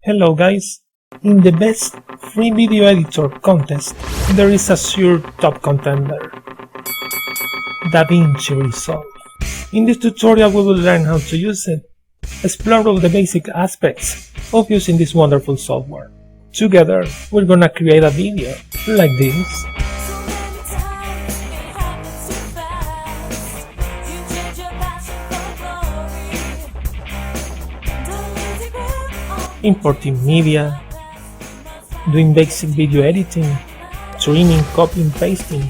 Hello guys! In the best free video editor contest, there is a sure top contender, DaVinci Resolve. In this tutorial we will learn how to use it, explore all the basic aspects of using this wonderful software. Together we're gonna create a video like this. Importing media, doing basic video editing, trimming, copying, pasting,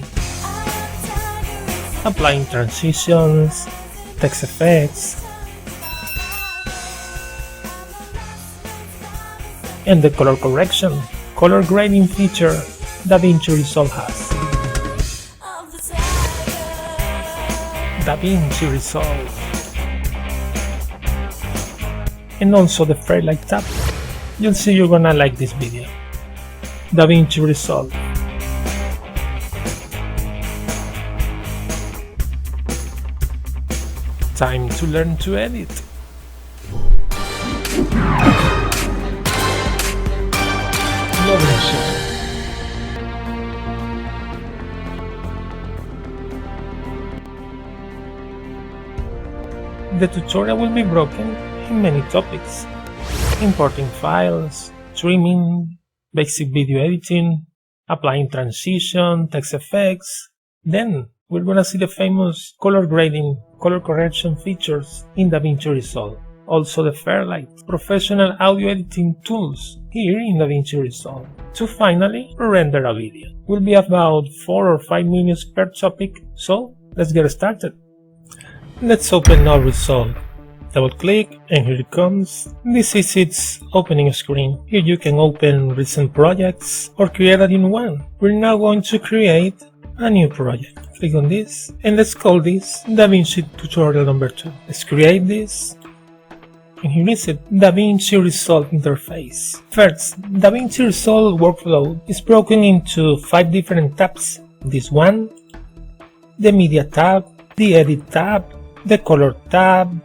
applying transitions, text effects, and the color correction, color grading feature DaVinci Resolve has. DaVinci Resolve. And also the Fairlight tab. You'll see you're gonna like this video. DaVinci Resolve. Time to learn to edit. The tutorial will be broken in many topics: importing files, trimming, basic video editing, applying transition, text effects. Then we're gonna see the famous color grading, color correction features in DaVinci Resolve. Also the Fairlight, professional audio editing tools here in DaVinci Resolve. To finally render a video. Will be about 4 or 5 minutes per topic, so let's get started. Let's open our Resolve. Double click and here it comes. This is its opening screen. Here you can open recent projects or create a new one. We're now going to create a new project. Click on this and let's call this DaVinci tutorial number 2. Let's create this. And here is it, DaVinci Resolve interface. First, DaVinci Resolve workflow is broken into 5 different tabs. This one, the Media tab, the Edit tab, the Color tab,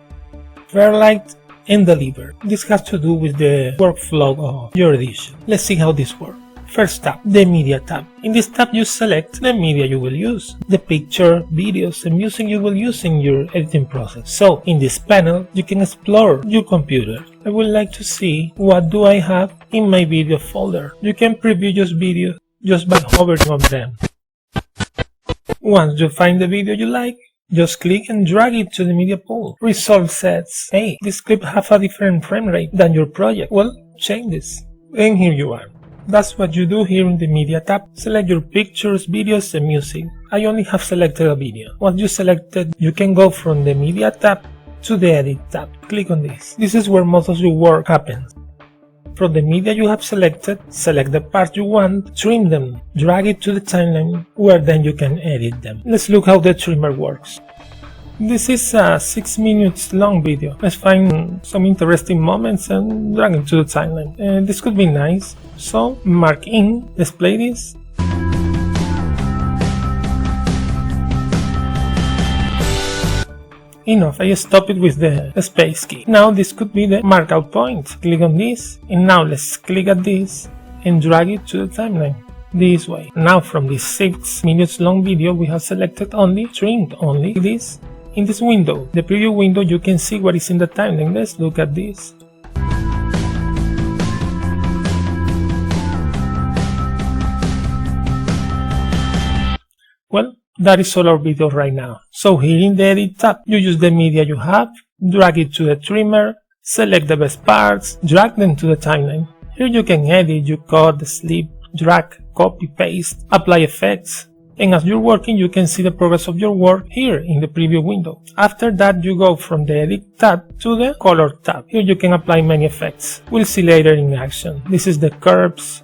Fairlight, and Deliver. This has to do with the workflow of your edition. Let's see how this works. First tab, the Media tab. In this tab you select the media you will use, the picture, videos, and music you will use in your editing process. So in this panel you can explore your computer. I would like to see what do I have in my video folder. You can preview just videos just by hovering on them. Once you find the video you like, just click and drag it to the media pool. Resolve says, hey, this clip has a different frame rate than your project. Well, change this. And here you are. That's what you do here in the Media tab. Select your pictures, videos, and music. I only have selected a video. Once you selected, you can go from the Media tab to the Edit tab. Click on this. This is where most of your work happens. From the media you have selected, select the parts you want, trim them, drag it to the timeline where then you can edit them. Let's look how the trimmer works. This is a 6 minutes long video. Let's find some interesting moments and drag it to the timeline. And this could be nice. So mark in, let's play this. Enough, I stop it with the space key. Now this could be the markout point. Click on this and now let's click at this and drag it to the timeline this way. Now from this 6 minutes long video we have selected only, trimmed only this. In this window, the preview window, you can see what is in the timeline. Let's look at this. Well, that is all our video right now. So here in the Edit tab, you use the media you have, drag it to the trimmer, select the best parts, drag them to the timeline. Here you can edit, you cut, slip, drag, copy, paste, apply effects. And as you're working, you can see the progress of your work here in the preview window. After that, you go from the Edit tab to the Color tab. Here you can apply many effects. We'll see later in action. This is the curves.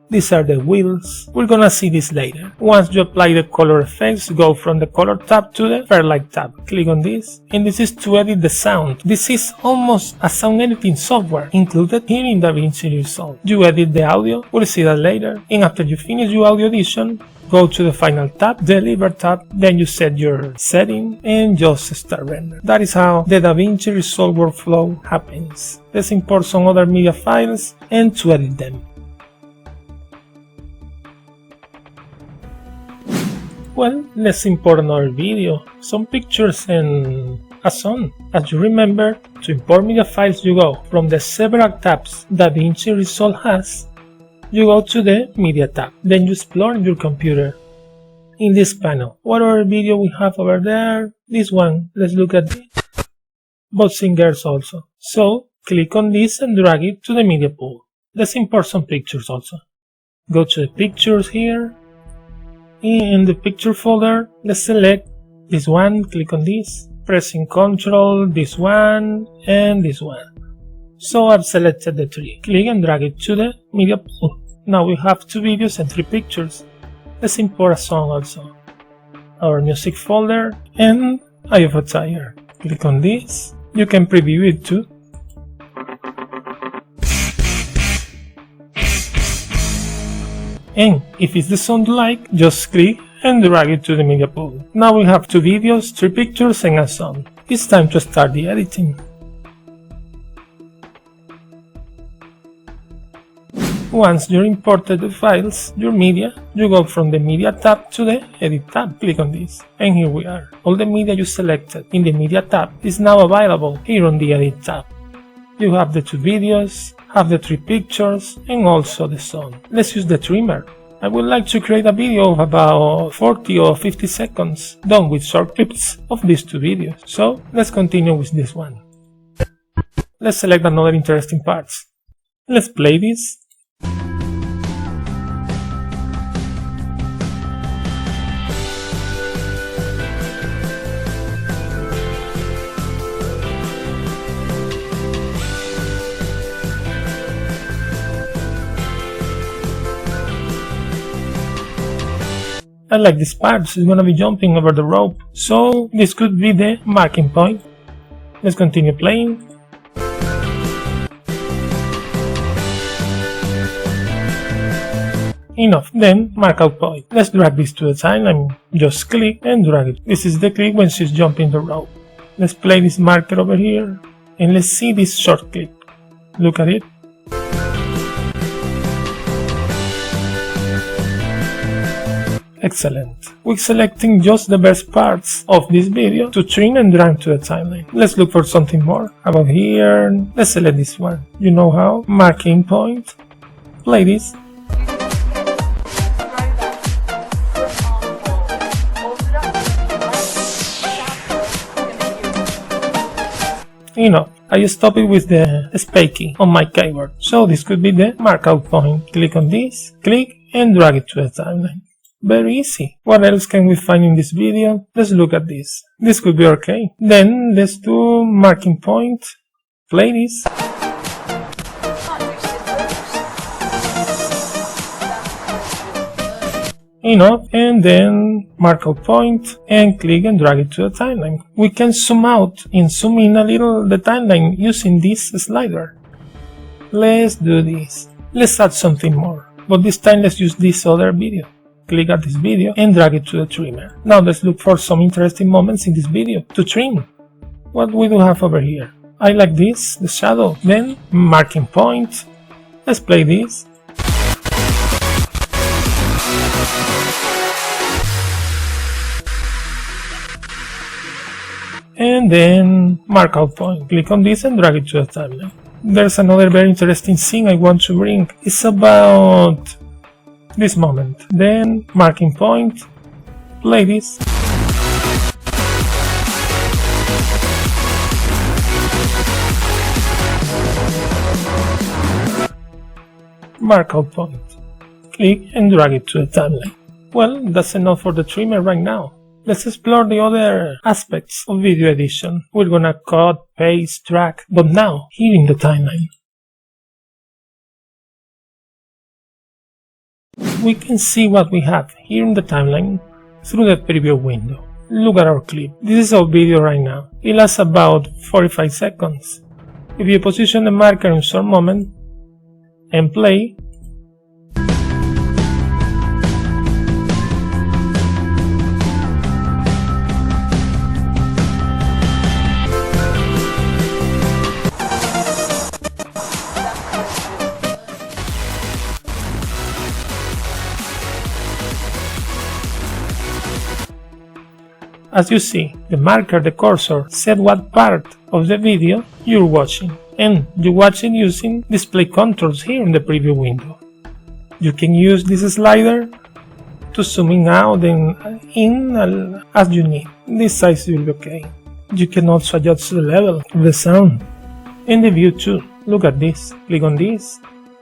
These are the wheels. We're gonna see this later. Once you apply the color effects, go from the Color tab to the Fairlight tab. Click on this, and this is to edit the sound. This is almost a sound editing software included here in DaVinci Resolve. You edit the audio, we'll see that later, and after you finish your audio edition, Go to the final tab, Deliver tab, then you set your setting and just start render. That is how the DaVinci Resolve workflow happens. Let's import some other media files and to edit them. Well, let's import another video, some pictures and a song. As you remember, to import media files you go from the several tabs DaVinci Resolve has. You go to the Media tab, then you explore your computer. In this panel, what other video we have over there? This one, let's look at it. Both singers also. So, click on this and drag it to the media pool. Let's import some pictures also. Go to the pictures here. In the picture folder, let's select this one, click on this. Pressing Ctrl, this one, and this one. So I've selected the three. Click and drag it to the media pool. Now we have 2 videos and 3 pictures. Let's import a song also. Our music folder and Eye of a Tiger. Click on this. You can preview it too. And if it's the song you like, just click and drag it to the media pool. Now we have 2 videos, 3 pictures and a song. It's time to start the editing. Once you imported the files, your media, you go from the Media tab to the Edit tab. Click on this, and here we are. All the media you selected in the Media tab is now available here on the Edit tab. You have the 2 videos, have the 3 pictures, and also the song. Let's use the trimmer. I would like to create a video of about 40 or 50 seconds, done with short clips of these 2 videos. So let's continue with this one. Let's select another interesting parts. Let's play this. I like this part, it's gonna be jumping over the rope, so this could be the marking point. Let's continue playing. Enough, then mark out point. Let's drag this to the timeline, just click and drag it. This is the click when she's jumping the rope. Let's play this marker over here, and let's see this short clip. Look at it. Excellent. We're selecting just the best parts of this video to trim and drag to the timeline. Let's look for something more. About here, let's select this one. You know how? Marking point. Play this. Enough. I stop it with the space key on my keyboard. So this could be the markout point. Click on this, click and drag it to the timeline. Very easy. What else can we find in this video? Let's look at this. This could be okay. Then let's do marking point. Play this. Enough, and then mark out point and click and drag it to the timeline. We can zoom out and zoom in a little the timeline using this slider. Let's do this. Let's add something more, but this time let's use this other video. Click at this video and drag it to the trimmer. Now let's look for some interesting moments in this video to trim. What we do have over here? I like this, the shadow. Then marking point. Let's play this. And then mark out point. Click on this and drag it to the timeline. There's another very interesting thing I want to bring. It's about this moment. Then marking point. Play this. Mark out point. Click and drag it to the timeline. Well, that's enough for the trimmer right now. Let's explore the other aspects of video edition. We're gonna cut, paste, drag, but now here in the timeline. We can see what we have here in the timeline through the preview window. Look at our clip. This is our video right now. It lasts about 45 seconds. If you position the marker in short moment and play, As you see, the marker, the cursor, set what part of the video you're watching, and you watch it using display controls here in the preview window. You can use this slider to zoom in out and in as you need. This size will be okay. You can also adjust the level of the sound and the view too. Look at this. Click on this.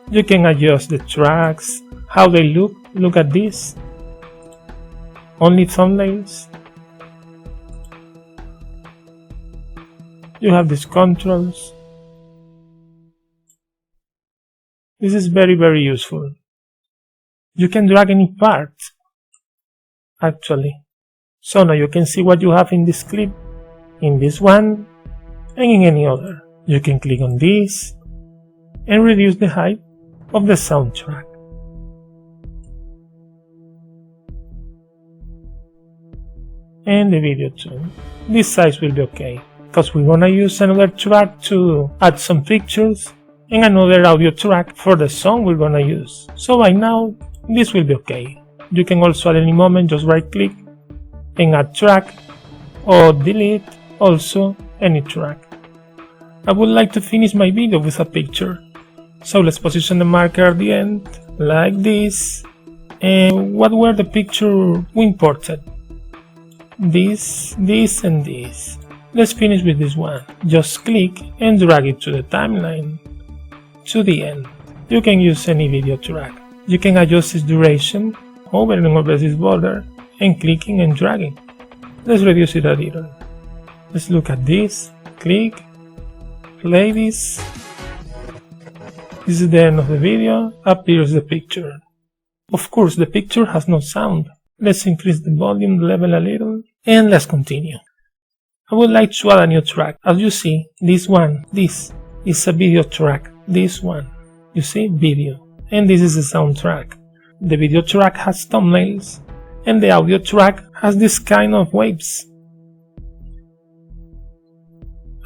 You can adjust the tracks, how they look. Look at this. Only thumbnails. You have these controls. This is very useful. You can drag any part, actually. So now you can see what you have in this clip, in this one, and in any other. You can click on this and reduce the height of the soundtrack. And the video too. This size will be okay, because we're gonna use another track to add some pictures and another audio track for the song we're gonna use. So by now, this will be okay. You can also at any moment just right click and add track or delete also any track. I would like to finish my video with a picture. So let's position the marker at the end, like this. And what were the picture we imported? This, and this. Let's finish with this one. Just click and drag it to the timeline, to the end. You can use any video track. You can adjust its duration, hovering over this border, and clicking and dragging. Let's reduce it a little. Let's look at this, click, play this. This is the end of the video, appears the picture. Of course, the picture has no sound. Let's increase the volume level a little, and let's continue. I would like to add a new track. As you see, this is a video track. This one, you see, video. And this is the soundtrack. The video track has thumbnails, and the audio track has this kind of waves.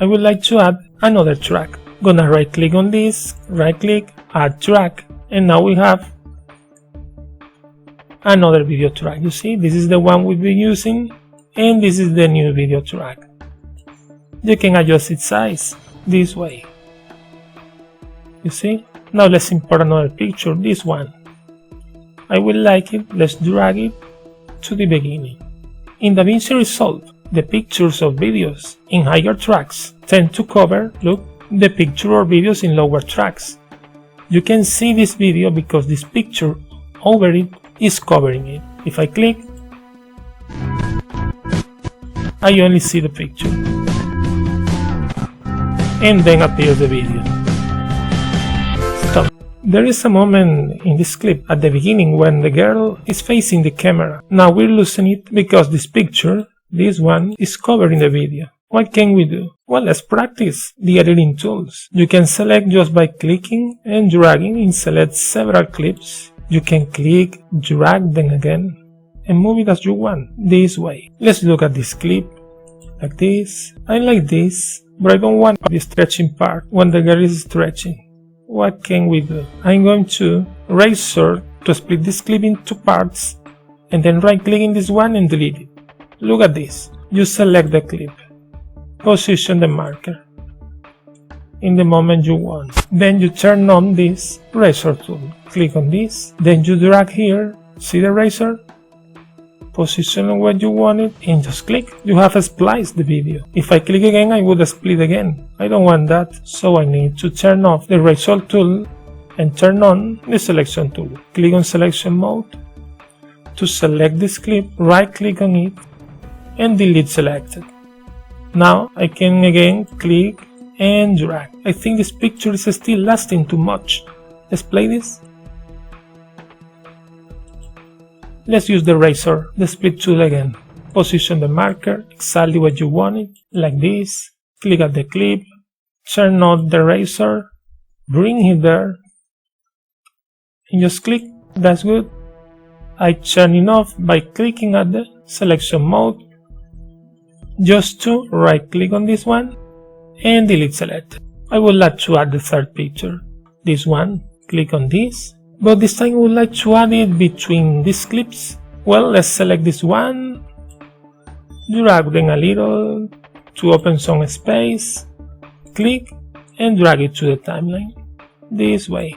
I would like to add another track. Gonna right click on this, right click, add track, and now we have another video track. You see, this is the one we've been using, and this is the new video track. You can adjust its size this way. You see? Now let's import another picture, this one. I will like it, let's drag it to the beginning. In DaVinci Resolve, the pictures of videos in higher tracks tend to cover, look, the picture or videos in lower tracks. You can see this video because this picture over it is covering it. If I click, I only see the picture. And then appears the video. Stop. There is a moment in this clip at the beginning when the girl is facing the camera. Now we're losing it because this picture, this one, is covering the video. What can we do? Well, let's practice the editing tools. You can select just by clicking and dragging and select several clips. You can click, drag them again, and move it as you want, this way. Let's look at this clip, like this. I like this, but I don't want the stretching part when the girl is stretching. What can we do? I'm going to razor to split this clip into parts, and then right click in this one and delete it. Look at this. You select the clip, position the marker in the moment you want. Then you turn on this razor tool. Click on this, then you drag here, see the razor, position where you want it, and just click. You have spliced the video. If I click again, I would split again. I don't want that, so I need to turn off the razor tool and turn on the selection tool. Click on selection mode. To select this clip, right click on it and delete selected. Now I can again click and drag. I think this picture is still lasting too much. Let's play this. Let's use the razor, the split tool again. Position the marker exactly where you want it, like this. Click at the clip, turn on the razor, bring it there, and just click. That's good. I turn it off by clicking at the selection mode, just to right click on this one and delete selected. I would like to add the third picture, this one. Click on this, but this time I would like to add it between these clips. Well, let's select this one, drag them a little to open some space, click and drag it to the timeline, this way.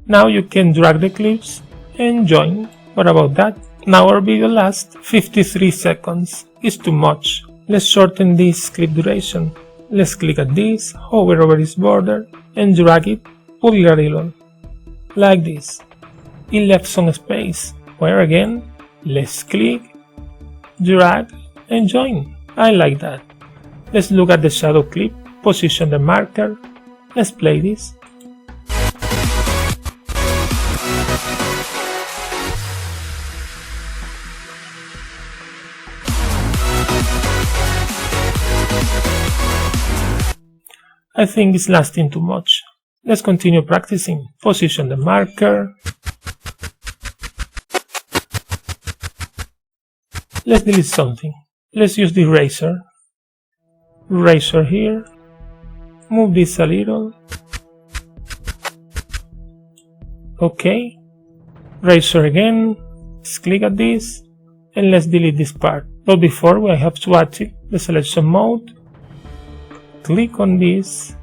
Now you can drag the clips and join. What about that? Now our video lasts 53 seconds, it's too much. Let's shorten this clip duration. Let's click at this, hover over its border and drag it, pull it a little, like this. It left some space, where again, let's click, drag and join. I like that. Let's look at the shadow clip, position the marker, let's play this. I think it's lasting too much. Let's continue practicing. Position the marker. Let's delete something. Let's use the eraser. Eraser here. Move this a little. Okay. Eraser again. Let's click at this. And let's delete this part. But before we have to activate the selection mode. Click on this,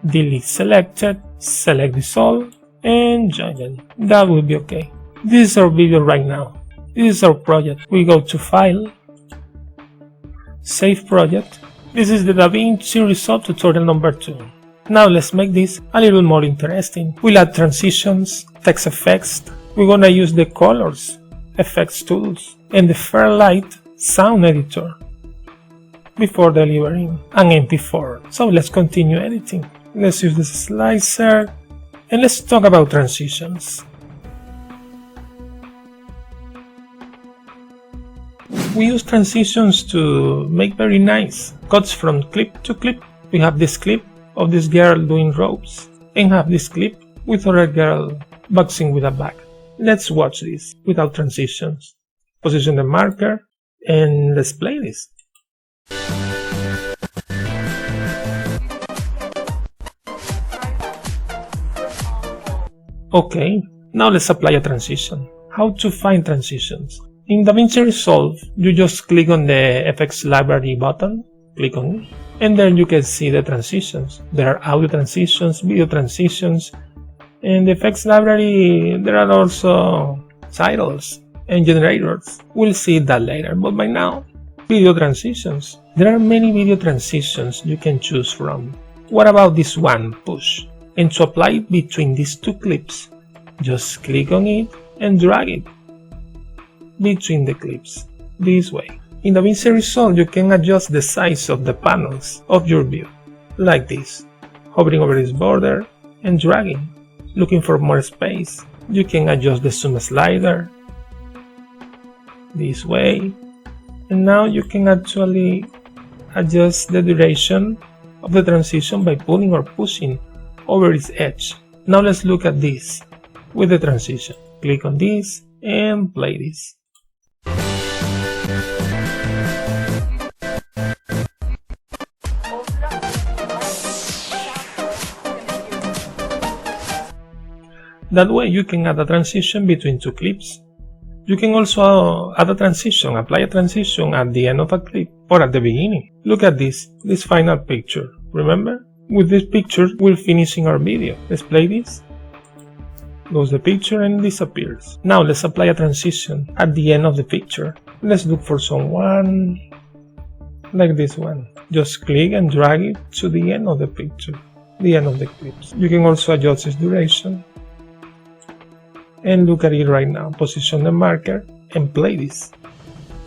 delete selected, select this all, and join it. That will be okay. This is our video right now. This is our project. We go to File, Save Project. This is the DaVinci Resolve tutorial number 2. Now let's make this a little more interesting. We'll add transitions, text effects. We're gonna use the colors, effects tools, and the Fairlight sound editor before delivering an MP4. So let's continue editing. Let's use the slicer and let's talk about transitions. We use transitions to make very nice cuts from clip to clip. We have this clip of this girl doing ropes and have this clip with other girl boxing with a bag. Let's watch this without transitions. Position the marker and let's play this. Okay, now let's apply a transition. How to find transitions? In DaVinci Resolve, you just click on the FX library button, click on it, and then you can see the transitions. There are audio transitions, video transitions, and the FX library, there are also titles and generators. We'll see that later, but by now, video transitions. There are many video transitions you can choose from. What about this one, push? And to apply it between these two clips, just click on it and drag it between the clips, this way. In DaVinci Resolve, you can adjust the size of the panels of your view, like this, hovering over this border and dragging. Looking for more space, you can adjust the zoom slider, this way. And now you can actually adjust the duration of the transition by pulling or pushing over its edge. Now let's look at this with the transition. Click on this and play this. That way you can add a transition between two clips. You can also add a transition, apply a transition at the end of a clip or at the beginning. Look at this final picture. Remember? With this picture, we're finishing our video. Let's play this. Goes the picture and disappears. Now let's apply a transition at the end of the picture. Let's look for someone like this one. Just click and drag it to the end of the picture, the end of the clips. You can also adjust its duration. And look at it right now. Position the marker and play this.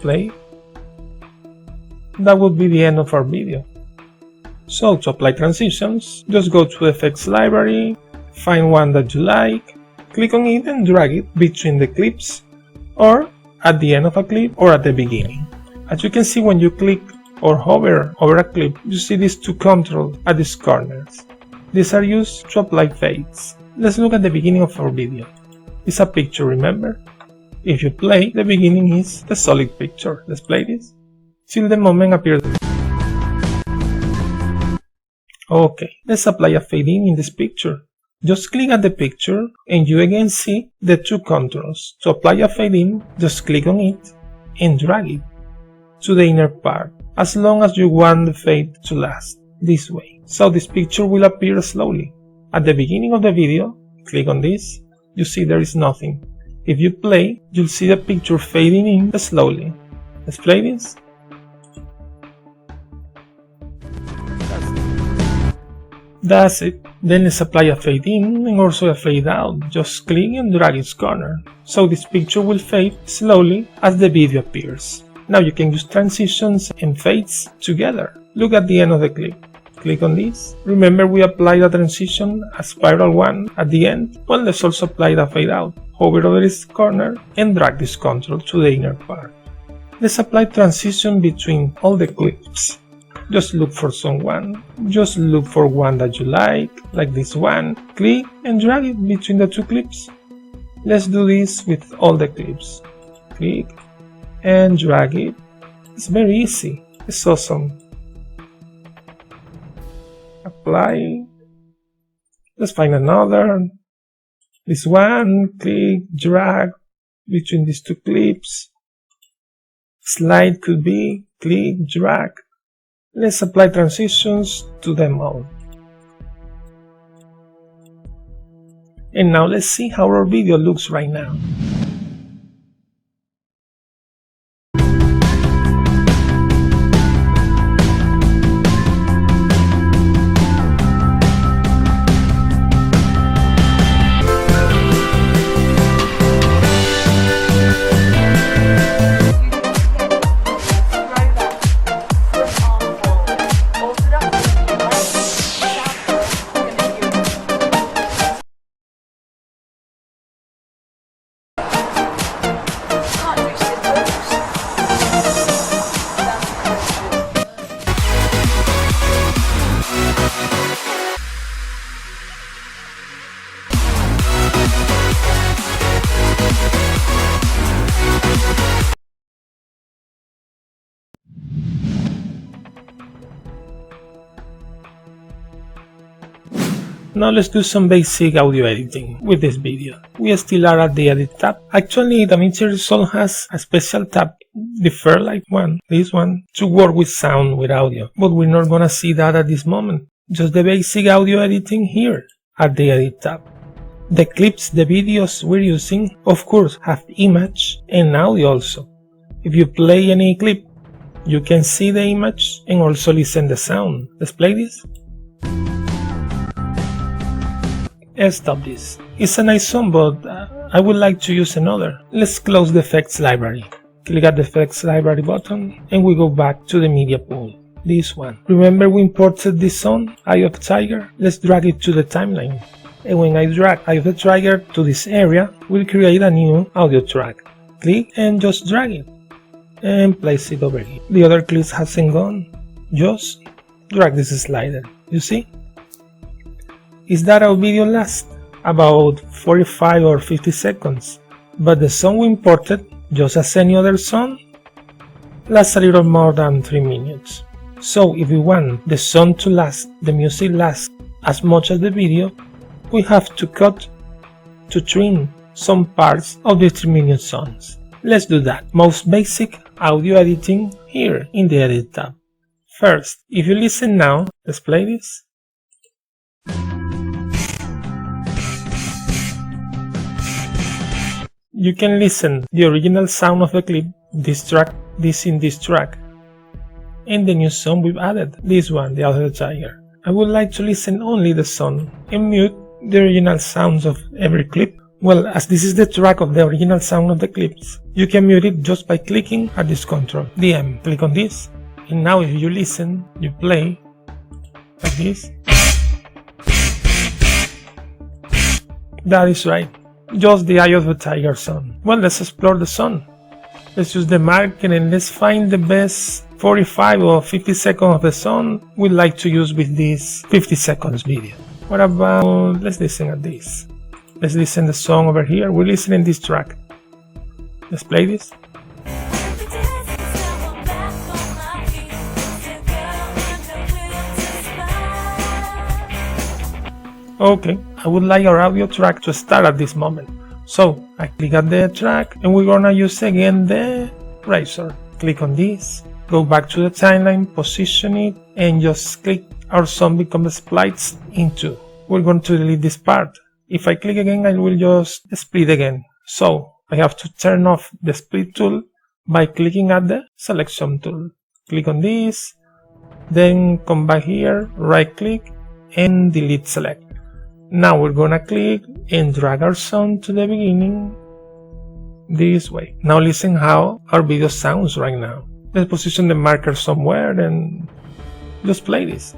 Play. That would be the end of our video. So to apply transitions, just go to FX library, find one that you like, click on it and drag it between the clips or at the end of a clip or at the beginning. As you can see, when you click or hover over a clip, you see these two controls at these corners. These are used to apply fades. Let's look at the beginning of our video. It's a picture, remember? If you play, the beginning is the solid picture. Let's play this till the moment appears. Okay, let's apply a fade in this picture. Just click at the picture and you again see the two controls. To apply a fade in, just click on it and drag it to the inner part, as long as you want the fade to last, this way. So this picture will appear slowly. At the beginning of the video, click on this, you see there is nothing. If you play, you'll see the picture fading in slowly. Let's play this. That's it. Then let's apply a fade in and also a fade out. Just click and drag its corner. So this picture will fade slowly as the video appears. Now you can use transitions and fades together. Look at the end of the clip. Click on this. Remember we applied a transition, a spiral one at the end? Well, let's also apply the fade out. Hover over this corner and drag this control to the inner part. Let's apply transition between all the clips. Just look for someone. Just look for one that you like this one. Click and drag it between the two clips. Let's do this with all the clips. Click and drag it. It's very easy. It's awesome. Apply. Let's find another. This one. Click, drag between these two clips. Slide could be. Click, drag. Let's apply transitions to them all. And now let's see how our video looks right now. Now let's do some basic audio editing with this video. We still are at the Edit tab. Actually, DaVinci Resolve has a special tab, the Fairlight one, this one, to work with sound, with audio. But we're not gonna see that at this moment. Just the basic audio editing here at the Edit tab. The clips, the videos we're using, of course, have image and audio also. If you play any clip, you can see the image and also listen the sound. Let's play this. Stop this. It's a nice song, but I would like to use another. Let's close the effects library. Click at the effects library button and we go back to the media pool. This one. Remember we imported this song, Eye of the Tiger? Let's drag it to the timeline. And when I drag Eye of the Tiger to this area, we'll create a new audio track. Click and just drag it. And place it over here. The other clips hasn't gone. Just drag this slider. You see? Is that our video lasts? About 45 or 50 seconds. But the song we imported, just as any other song, lasts a little more than 3 minutes. So if we want the song to last, the music lasts as much as the video, we have to cut, to trim some parts of the 3-minute songs. Let's do that. Most basic audio editing here in the Edit tab. First, if you listen now, let's play this. You can listen the original sound of the clip, this track, this in this track, and the new song we've added, this one, the Eye of the Tiger. I would like to listen only the song and mute the original sounds of every clip. Well, as this is the track of the original sound of the clips, you can mute it just by clicking at this control, the M. Click on this, and now if you listen, you play, like this. That is right. Just the Eye of the Tiger song. Well, let's explore the song. Let's use the marker and let's find the best 45 or 50 seconds of the song we'd like to use with this 50 seconds video. What about, let's listen at this. Let's listen the song over here. We're listening this track. Let's play this. Okay, I would like our audio track to start at this moment. So I click at the track and we're gonna use again the razor. Click on this, go back to the timeline, position it, and just click our zombie become splits in 2. We're going to delete this part. If I click again, I will just split again. So I have to turn off the split tool by clicking at the selection tool. Click on this, then come back here, right click and delete select. Now we're gonna click and drag our sound to the beginning this way. Now listen how our video sounds right now. Let's position the marker somewhere and just play this.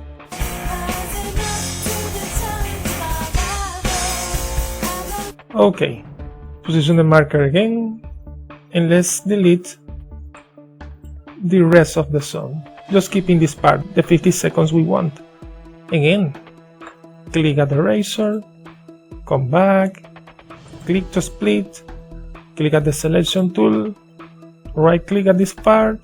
Okay, position the marker again and let's delete the rest of the song. Just keeping this part, the 50 seconds we want. Again, click at the eraser, come back, click to split, click at the selection tool, right click at this part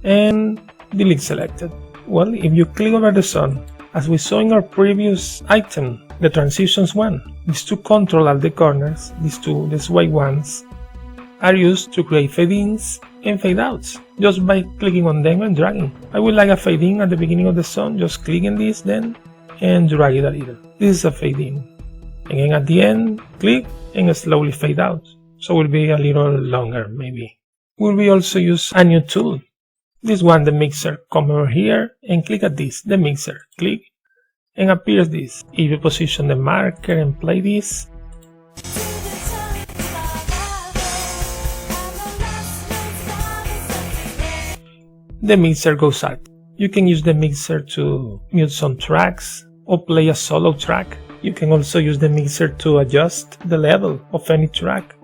and delete selected. Well, if you click over the song, as we saw in our previous item, the transitions one, these two control at the corners, these white ones, are used to create fade-ins and fade-outs, just by clicking on them and dragging. I would like a fade-in at the beginning of the song, just click on this then, and drag it a little. This is a fade-in. Again at the end, click and slowly fade out, so it will be a little longer maybe. We will also use a new tool. This one, the mixer. Come over here and click at this, the mixer. Click and appears this. If you position the marker and play this, the mixer goes out. You can use the mixer to mute some tracks or play a solo track. You can also use the mixer to adjust the level of any track.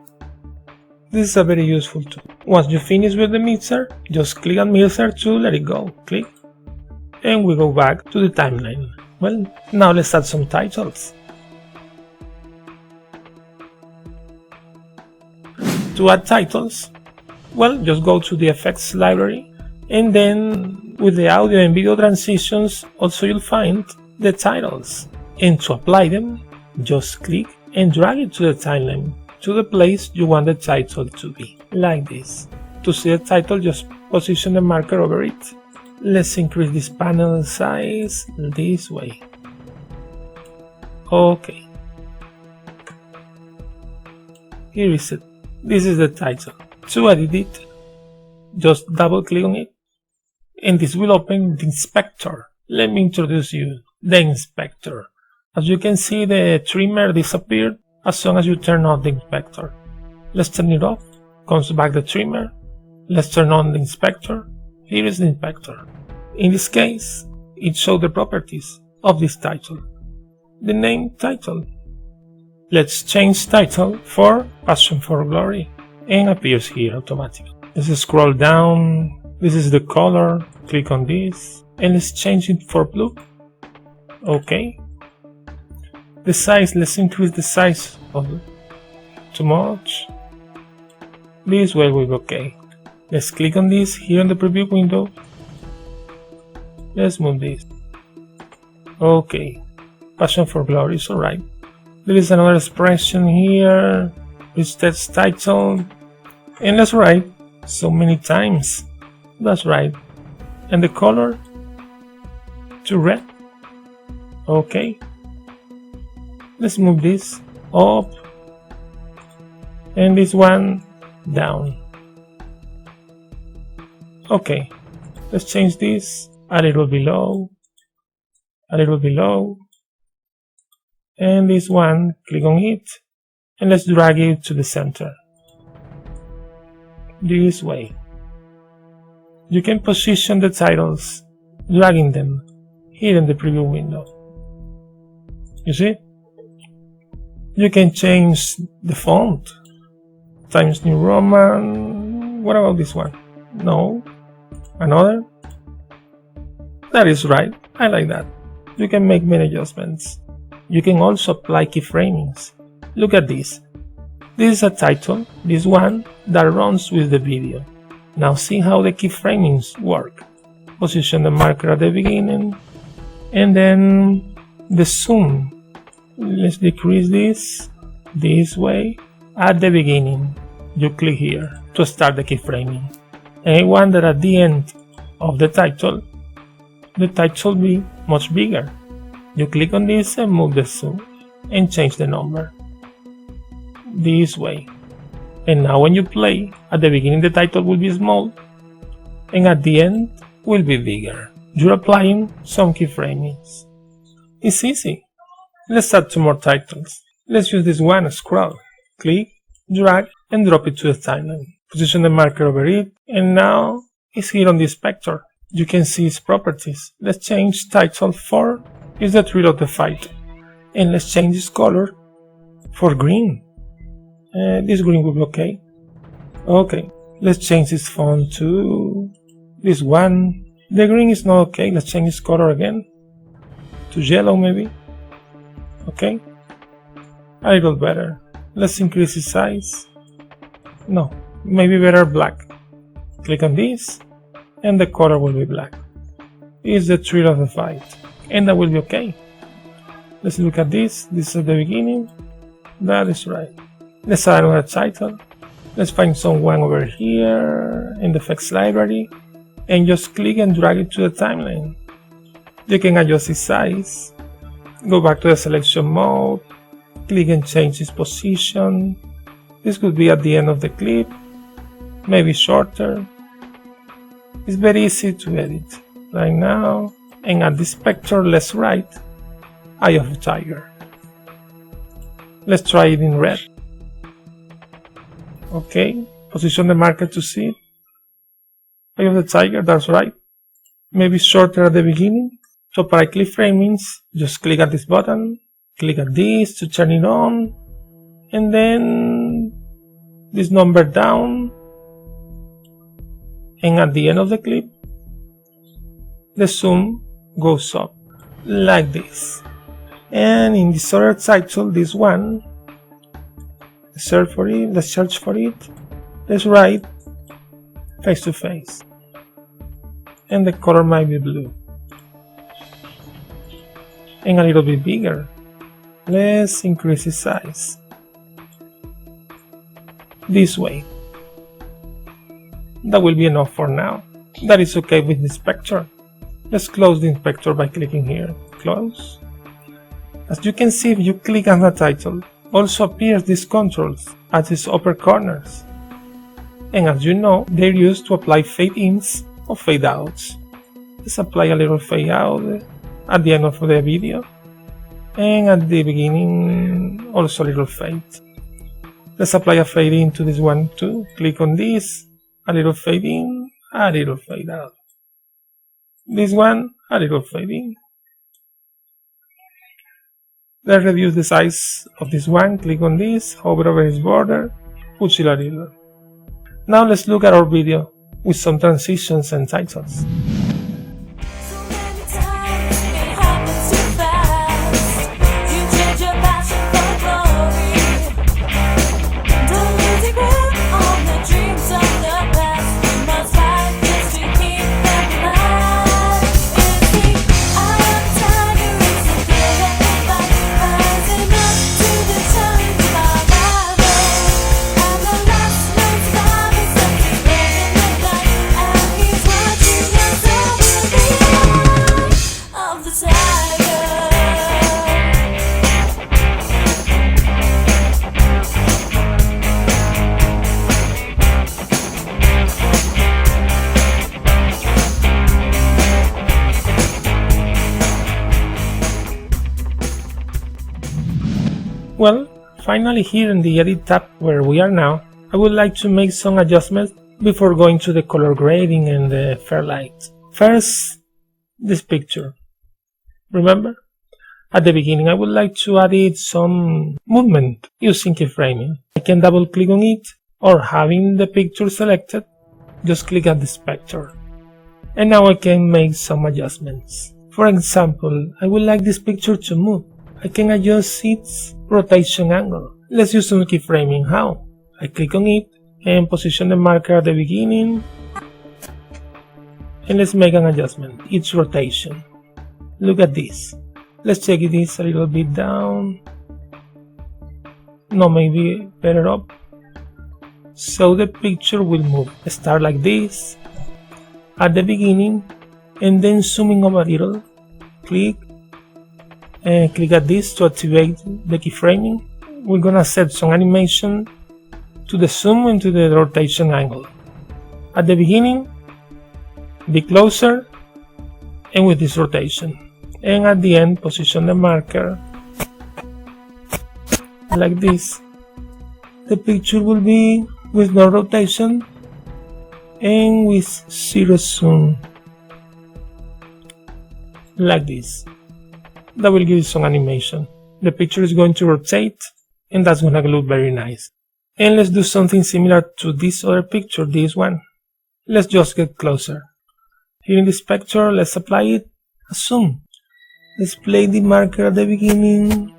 This is a very useful tool. Once you finish with the mixer, just click on mixer to let it go. Click and we go back to the timeline. Well, now let's add some titles. To add titles, well, just go to the effects library and then with the audio and video transitions also you'll find the titles. And to apply them, just click and drag it to the timeline, to the place you want the title to be, like this. To see the title, just position the marker over it. Let's increase this panel size this way. Okay. Here is it. This is the title. To edit it, just double click on it and this will open the inspector. Let me introduce you the inspector. As you can see, the trimmer disappeared as soon as you turn off the inspector. Let's turn it off. Comes back the trimmer. Let's turn on the inspector. Here is the inspector. In this case, it shows the properties of this title. The name title. Let's change title for Passion for Glory and appears here automatically. Let's scroll down. This is the color. Click on this and let's change it for blue. Okay. The size, let's increase the size of it. Too much. This way will be okay. Let's click on this here in the preview window. Let's move this. Okay. Passion for Glory is alright. There is another expression here. It's text title. And let's write so many times. That's right. And the color to red. Okay. Let's move this up and this one down. Okay, let's change this a little below, and this one, click on it and let's drag it to the center. This way. You can position the titles, dragging them here in the preview window. You see? You can change the font, Times New Roman. What about this one? No, another? That is right, I like that. You can make many adjustments. You can also apply keyframings. Look at this. This is a title, this one that runs with the video. Now see how the keyframings work. Position the marker at the beginning and then the zoom. Let's decrease this way. At the beginning, you click here to start the keyframing. and I want that at the end of the title be much bigger. You click on this and move the zoom and change the number this way. And now when you play, at the beginning the title will be small and at the end will be bigger. You're applying some keyframings. It's easy. Let's add 2 more titles. Let's use this one, scroll. Click, drag and drop it to the timeline. Position the marker over it and now it's here on the inspector. You can see its properties. Let's change title 4 is the thrill of the fight. And let's change its color for green. This green will be okay. Okay, let's change this font to this one. The green is not okay. Let's change its color again to yellow maybe. Okay, a little better. Let's increase its size. No, maybe better black. Click on this and the color will be black. It's the thrill of the fight and that will be okay. Let's look at this. This is at the beginning. That is right. Let's add another title. Let's find someone over here in the effects library and just click and drag it to the timeline. You can adjust its size. Go back to the selection mode. Click and change its position. This could be at the end of the clip, maybe shorter. It's very easy to edit right now. And at the spectre, let's write Eye of the Tiger. Let's try it in red. Okay, position the marker to see it. Eye of the Tiger, that's right. Maybe shorter at the beginning. So for keyframings, just click at this button, click at this to turn it on, and then this number down, and at the end of the clip, the zoom goes up, like this. And in this other title, this one, let's search for it, let's write face to face, and the color might be blue. And a little bit bigger. Let's increase its size. This way. That will be enough for now. That is okay with the inspector. Let's close the inspector by clicking here. Close. As you can see, if you click on the title, also appears these controls at its upper corners. And as you know, they're used to apply fade-ins or fade-outs. Let's apply a little fade-out at the end of the video, and at the beginning also a little fade. Let's apply a fade in to this one too. Click on this, a little fade in, a little fade out. This one, a little fade in. Let's reduce the size of this one. Click on this, hover over its border, push it a little. Now let's look at our video with some transitions and titles. Well, finally here in the Edit tab where we are now, I would like to make some adjustments before going to the color grading and the Fairlight. First, this picture. Remember? At the beginning I would like to add some movement using keyframing. I can double click on it, or having the picture selected, just click at the spectre. And now I can make some adjustments. For example, I would like this picture to move. I can adjust its rotation angle. Let's use some keyframing. How? I click on it and position the marker at the beginning, and let's make an adjustment. Its rotation. Look at this. Let's check this a little bit down. No, maybe better up. So the picture will move. Start like this, at the beginning and then zooming over a little. Click and click at this to activate the keyframing. We're gonna set some animation to the zoom and to the rotation angle. At the beginning, be closer and with this rotation. And at the end, position the marker like this. The picture will be with no rotation and with zero zoom. Like this. That will give you some animation. The picture is going to rotate and that's going to look very nice. And let's do something similar to this other picture, this one. Let's just get closer. Here in this picture, let's apply it a zoom. Let's play the marker at the beginning.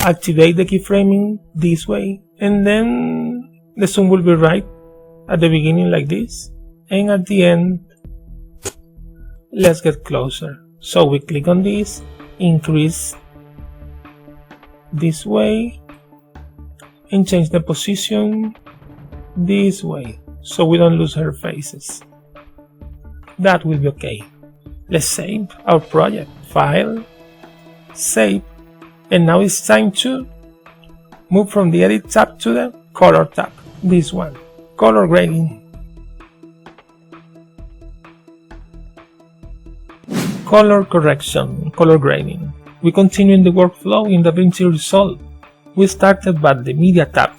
Activate the keyframing this way. And then the zoom will be right at the beginning like this. And at the end, let's get closer. So we click on this, increase this way, and change the position this way, so we don't lose her faces. That will be okay. Let's save our project. File, save, and now it's time to move from the Edit tab to the Color tab. This one, Color Grading. Color correction, color grading. We continue in the workflow in DaVinci Resolve. We started by the Media tab.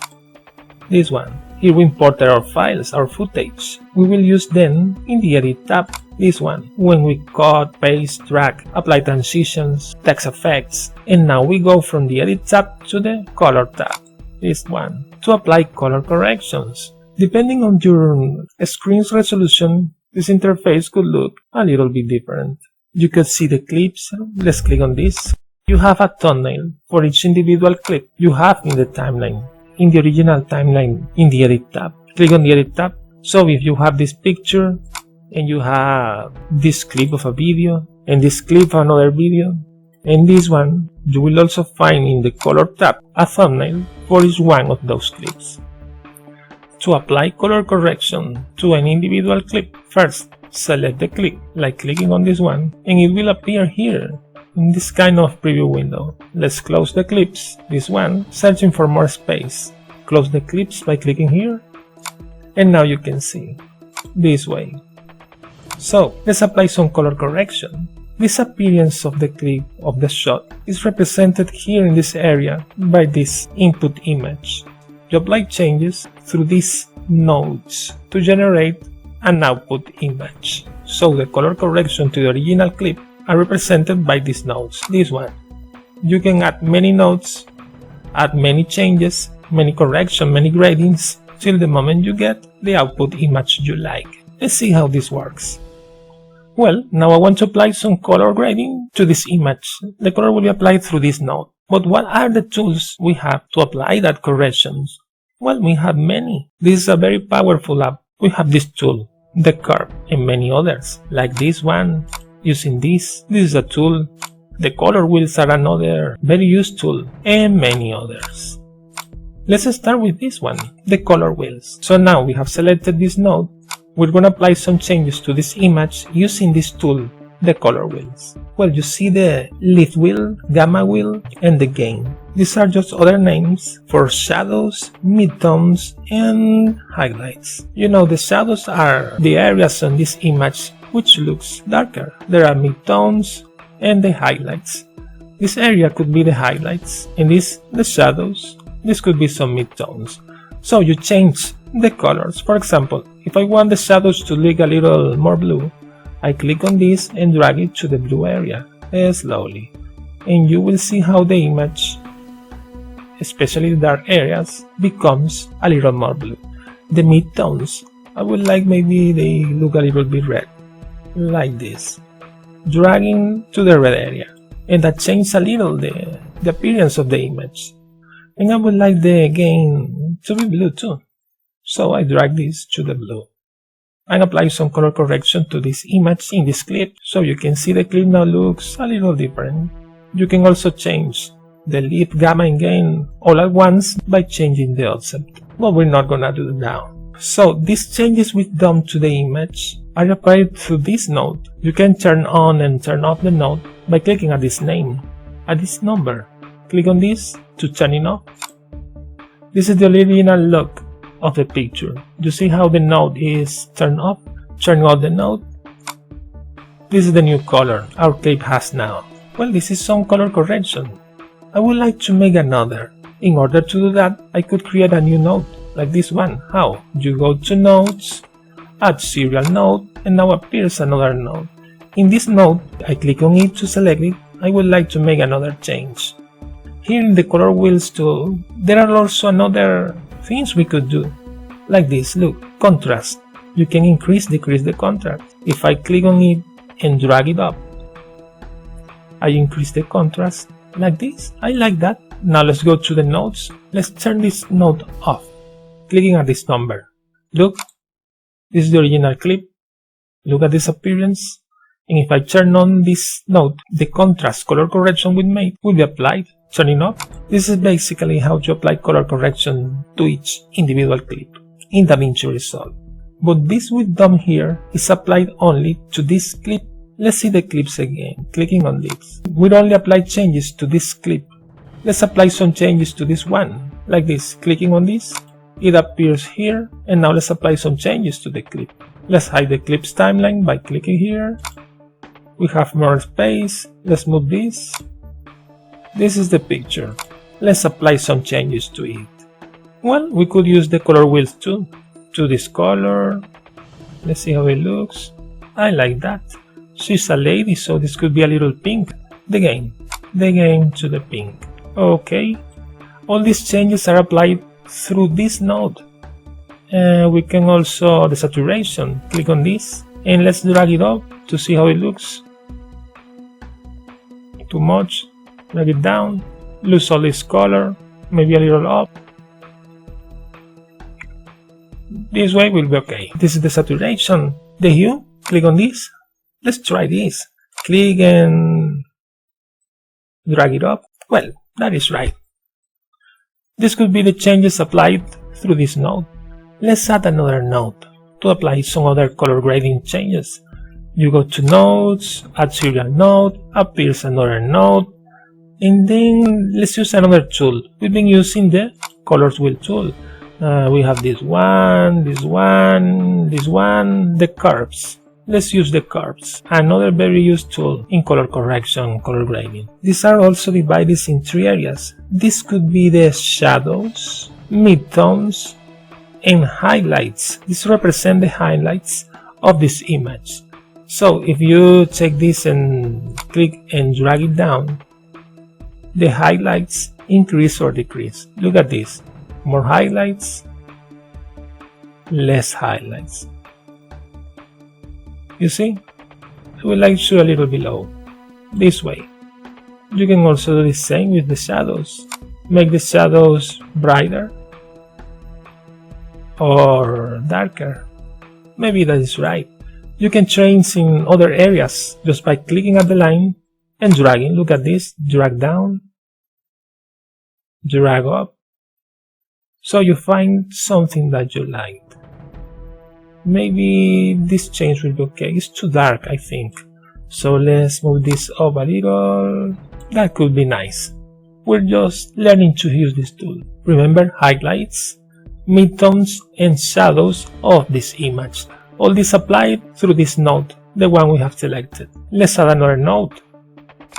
This one. Here we imported our files, our footage. We will use them in the Edit tab. This one. When we cut, paste, drag, apply transitions, text effects. And now we go from the Edit tab to the Color tab. This one. To apply color corrections. Depending on your screen's resolution, this interface could look a little bit different. You can see the clips. Let's click on this. You have a thumbnail for each individual clip you have in the timeline. In the original timeline, in the Edit tab. Click on the Edit tab. So if you have this picture, and you have this clip of a video, and this clip of another video, and this one, you will also find in the Color tab a thumbnail for each one of those clips. To apply color correction to an individual clip, first, select the clip, like clicking on this one, and it will appear here in this kind of preview window. Let's close the clips, this one, searching for more space. Close the clips by clicking here, and now you can see, this way. So, let's apply some color correction. This appearance of the clip of the shot is represented here in this area by this input image. You apply changes through these nodes to generate an output image. So the color correction to the original clip are represented by these nodes, this one. You can add many nodes, add many changes, many corrections, many gradings, till the moment you get the output image you like. Let's see how this works. Well, now I want to apply some color grading to this image. The color will be applied through this node. But what are the tools we have to apply that corrections? Well, we have many. This is a very powerful app. We have this tool, the curve, and many others, like this one. Using this is a tool. The color wheels are another very used tool, and many others. Let's start with this one, the color wheels. So now we have selected this node. We're going to apply some changes to this image using this tool, the color wheels. Well, you see the lift wheel, gamma wheel, and the gain. These are just other names for shadows, midtones, and highlights. You know, the shadows are the areas on this image which looks darker. There are midtones and the highlights. This area could be the highlights, and this the shadows. This could be some midtones. So you change the colors. For example, if I want the shadows to look a little more blue, I click on this and drag it to the blue area slowly, and you will see how the image, especially the dark areas, becomes a little more blue. The midtones, I would like maybe they look a little bit red, like this, dragging to the red area, and that changes a little the appearance of the image. And I would like the gain to be blue too, so I drag this to the blue. And apply some color correction to this image in this clip, so you can see the clip now looks a little different. You can also change the lift, gamma, and gain all at once by changing the offset, but we're not gonna do it now. So these changes we've done to the image I apply it to this node. You can turn on and turn off the node by clicking at this name, at this number. Click on this to turn it off. This is the original look of the picture. You see how the node is turned off? Turning off the node. This is the new color our clip has now. Well, this is some color correction. I would like to make another. In order to do that, I could create a new node, like this one. How? You go to Nodes, add serial node, and now appears another node. In this node, I click on it to select it. I would like to make another change. Here in the color wheels tool, there are also another things we could do. Like this, look, contrast. You can increase, decrease the contrast. If I click on it and drag it up, I increase the contrast like this. I like that. Now let's go to the nodes. Let's turn this node off. Clicking at this number. Look, this is the original clip. Look at this appearance. And if I turn on this node, the contrast color correction we made will be applied. Turning off. This is basically how to apply color correction to each individual clip in DaVinci Resolve. But this we've done here is applied only to this clip. Let's see the clips again. Clicking on this. We'll only apply changes to this clip. Let's apply some changes to this one. Like this. Clicking on this. It appears here. And now let's apply some changes to the clip. Let's hide the clip's timeline by clicking here. We have more space. Let's move this. This is the picture. Let's apply some changes to it. Well, we could use the color wheels too. To this color. Let's see how it looks. I like that. She's a lady, so this could be a little pink. The game to the pink. Okay. All these changes are applied through this node. We can also the saturation. Click on this and let's drag it up to see how it looks. Too much. Drag it down. Lose all this color. Maybe a little up. This way will be okay. This is the saturation. The hue. Click on this. Let's try this. Click and drag it up. Well, that is right. This could be the changes applied through this node. Let's add another node to apply some other color grading changes. You go to Nodes, add serial node, appears another node, and then let's use another tool. We've been using the colors wheel tool. We have this one, the curves. Let's use the curves, another very used tool in color correction, color grading. These are also divided in three areas. This could be the shadows, midtones, and highlights. These represent the highlights of this image. So if you take this and click and drag it down, the highlights increase or decrease. Look at this. More highlights, less highlights. You see? I would like to a little below. This way. You can also do the same with the shadows. Make the shadows brighter or darker. Maybe that is right. You can change in other areas just by clicking at the line and dragging. Look at this. Drag down. Drag up. So you find something that you liked. Maybe this change will be okay. It's too dark, I think. So let's move this up a little. That could be nice. We're just learning to use this tool. Remember, highlights, midtones, and shadows of this image. All this applied through this node, the one we have selected. Let's add another node.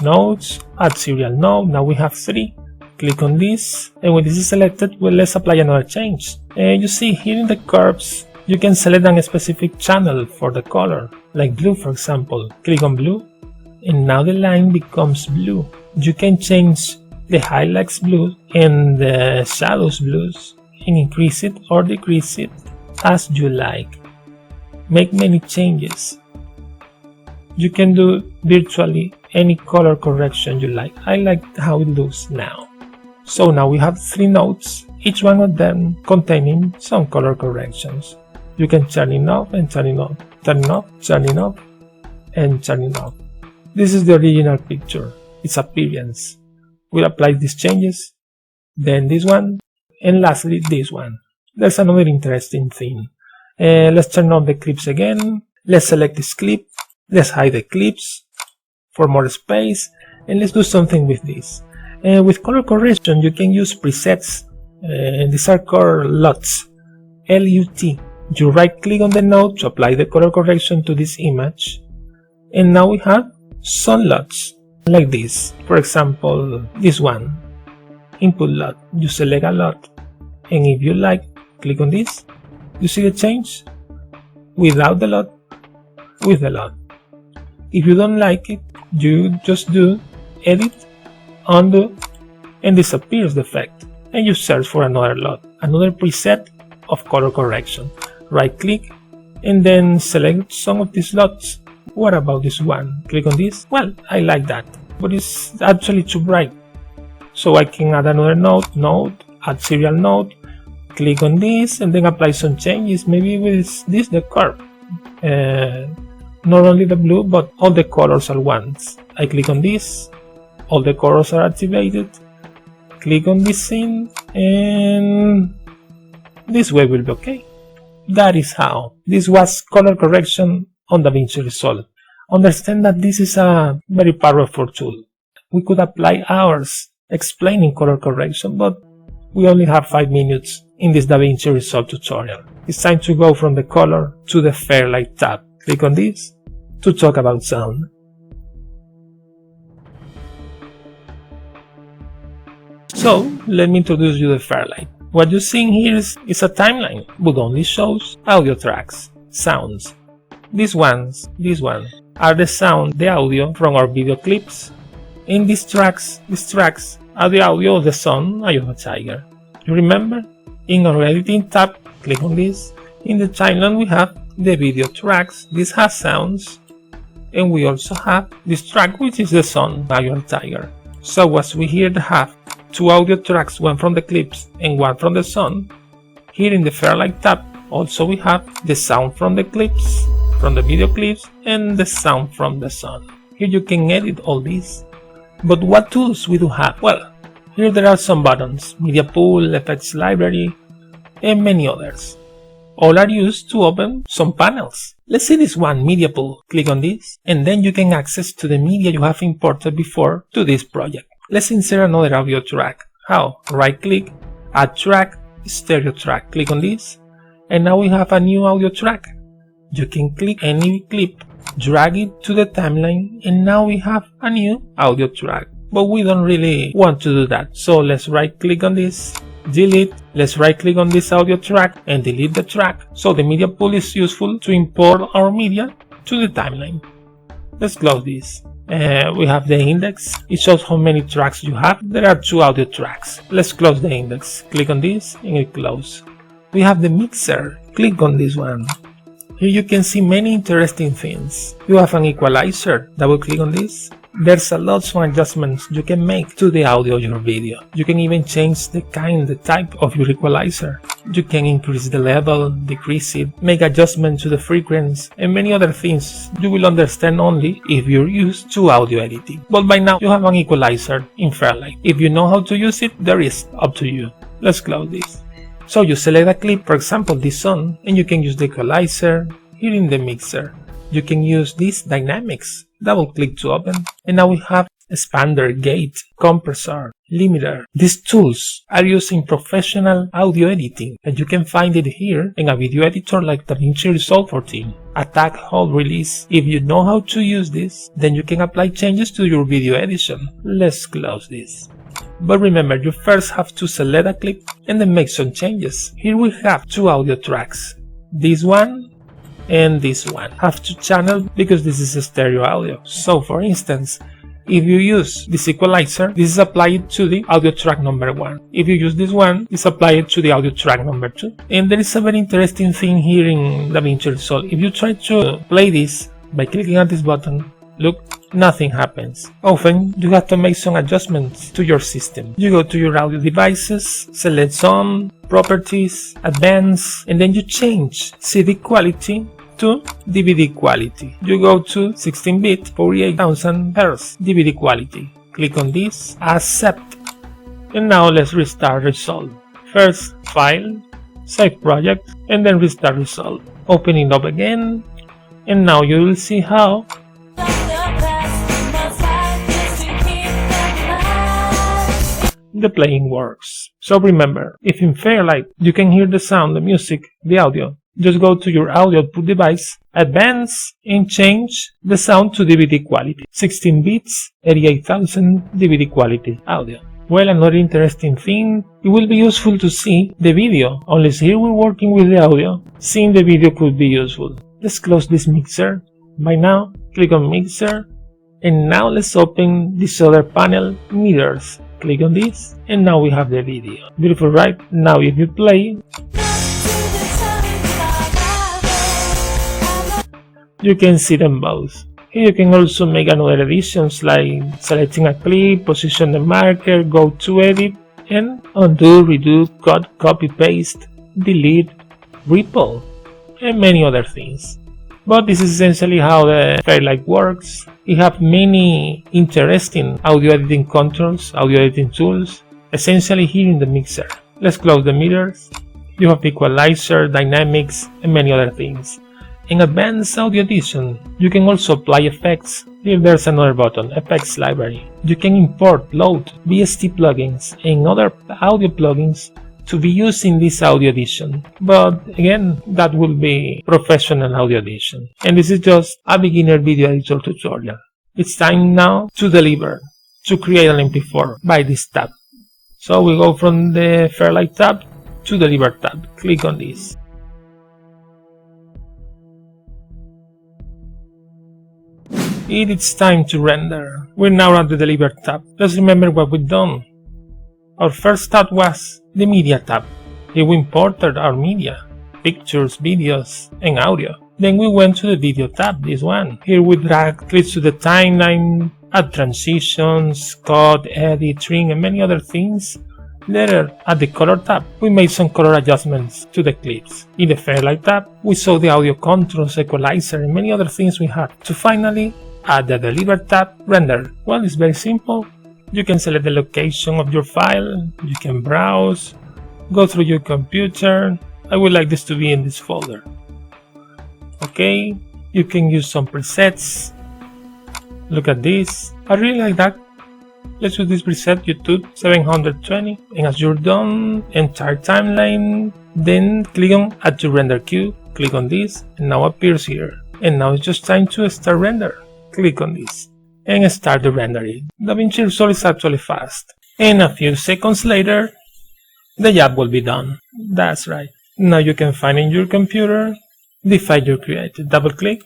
Nodes, add serial node. Now we have 3. Click on this, and when this is selected, well, let's apply another change. And you see here in the curves, you can select a specific channel for the color, like blue for example. Click on blue, and now the line becomes blue. You can change the highlights blue and the shadows blues, and increase it or decrease it as you like. Make many changes. You can do virtually any color correction you like. I like how it looks now. So now we have 3 nodes, each one of them containing some color corrections. You can turn it off and turn it on, turn it off, turn it off, and turn it off. This is the original picture, its appearance. We'll apply these changes, then this one, and lastly this one. There's another interesting thing. Let's turn on the clips again, Let's select this clip, let's hide the clips for more space, and let's do something with this. With color correction you can use presets, these are called LUTs, L-U-T. You right click on the node to apply the color correction to this image, and now we have some LUTs like this. For example, this one, input LUT. You select a LUT, and if you like, click on this. You see the change? Without the LUT, with the LUT. If you don't like it, you just do edit, undo, and disappears the effect, and you search for another LUT, another preset of color correction. Right click and then select some of these LUTs. What about this one? Click on this. Well, I like that, but it's actually too bright. So I can add another node, add serial node, click on this and then apply some changes, maybe with this, the curve. Not only the blue, but all the colors at once. I click on this, all the colors are activated. Click on this scene and this way will be okay. That is how. This was color correction on DaVinci Resolve. Understand that this is a very powerful tool. We could apply hours explaining color correction, but we only have 5 minutes in this DaVinci Resolve tutorial. It's time to go from the color to the Fairlight tab. Click on this to talk about sound. So let me introduce you to Fairlight. What you're seeing here is a timeline, but only shows audio tracks, sounds. These ones are the audio from our video clips. In these tracks are the audio of the sun, Eye of a Tiger. You remember? In our editing tab, click on this. In the timeline we have the video tracks. This has sounds, and we also have this track which is the sun, Eye of a Tiger. So as we here have 2 audio tracks, one from the clips and one from the sun, here in the Fairlight tab also we have the sound from the clips, from the video clips, and the sound from the sun. Here you can edit all these. But what tools we do have? Well, here there are some buttons, media pool, effects library, and many others. All are used to open some panels. Let's see this one, media pool. Click on this, and then you can access to the media you have imported before to this project. Let's insert another audio track. How? Right click, add track, stereo track. Click on this, and now we have a new audio track. You can click any clip, drag it to the timeline, and now we have a new audio track. But we don't really want to do that, so let's right click on this, delete. Let's right click on this audio track and delete the track. So the media pool is useful to import our media to the timeline. Let's close this. We have the index. It shows how many tracks you have. There are 2 audio tracks. Let's close the index. Click on this and it closes. We have the mixer. Click on this one. Here you can see many interesting things. You have an equalizer. Double click on this. There's a lot of adjustments you can make to the audio of your video. You can even change the type of your equalizer. You can increase the level, decrease it, make adjustments to the frequency, and many other things you will understand only if you're used to audio editing. But by now you have an equalizer in Fairlight. If you know how to use it, there is up to you. Let's close this. So you select a clip, for example this song, and you can use the equalizer. Here in the mixer, you can use these dynamics. Double click to open, and now we have expander, gate, compressor, limiter. These tools are used in professional audio editing, and you can find it here in a video editor like DaVinci Resolve 14. Attack, hold, release. If you know how to use this, then you can apply changes to your video edition. Let's close this. But remember, you first have to select a clip and then make some changes. Here we have 2 audio tracks. This one and this one have 2 channels because this is a stereo audio. So for instance, if you use this equalizer, this is applied to the audio track number 1. If you use this one, it's applied to the audio track number 2. And there is a very interesting thing here in DaVinci Resolve. If you try to play this by clicking on this button, look, nothing happens. Often you have to make some adjustments to your system. You go to your audio devices, select some properties, advanced, and then you change CD quality to DVD quality. You go to 16-bit 48,000 Hz DVD quality. Click on this, accept, and now let's restart Resolve. First, File, Save Project, and then restart Resolve. Open it up again, And now you will see how the playing works. So remember, if in Fairlight you can hear the sound, the music, the audio, just go to your audio output device, advance, and change the sound to DVD quality. 16 bits, 88,000 DVD quality audio. Well, another interesting thing, it will be useful to see the video. Unless here we're working with the audio, seeing the video could be useful. Let's close this mixer. By now, click on mixer, and now let's open this other panel, meters. Click on this, and now we have the video. Beautiful, right? Now if you play, you can see them both. Here you can also make another editions like selecting a clip, position the marker, go to edit, and undo, redo, cut, copy, paste, delete, ripple, and many other things. But this is essentially how the Fairlight works. You have many interesting audio editing controls, audio editing tools, essentially here in the mixer. Let's close the meters. You have equalizer, dynamics, and many other things. In advanced audio edition, you can also apply effects. Here there's another button, effects library. You can import, load VST plugins and other audio plugins to be used in this audio edition, but again, that will be professional audio edition. And this is just a beginner video editor tutorial. It's time now to deliver, to create an MP4 by this tab. So we go from the Fairlight tab to deliver tab. Click on this. It's time to render. We're now at the deliver tab. Let's remember what we've done. Our first tab was the media tab. Here we imported our media, pictures, videos, and audio. Then we went to the video tab, this one. Here we drag clips to the timeline, add transitions, cut, edit, trim, and many other things. Later, at the color tab, we made some color adjustments to the clips. In the Fairlight tab, we saw the audio controls, equalizer, and many other things we had. To finally, at the deliver tab, render. Well, it's very simple. You can select the location of your file, you can browse, go through your computer. I would like this to be in this folder. Okay, you can use some presets. Look at this, I really like that. Let's use this preset, YouTube 720, and as you're done, entire timeline, then click on Add to Render Queue, click on this, and now appears here. And now it's just time to start render. Click on this and start the rendering. DaVinci Resolve is actually fast, and a few seconds later the job will be done. That's right. Now you can find in your computer the file you created. Double click.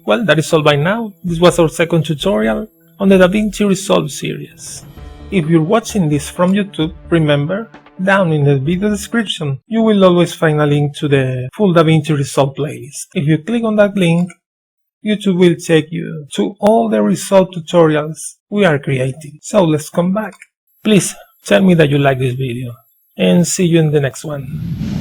Well, that is all by now. This was our second tutorial on the DaVinci Resolve series. If you're watching this from YouTube, remember, down in the video description, you will always find a link to the full DaVinci Resolve playlist. If you click on that link, YouTube will take you to all the Resolve tutorials we are creating. So let's come back. Please tell me that you like this video, and see you in the next one.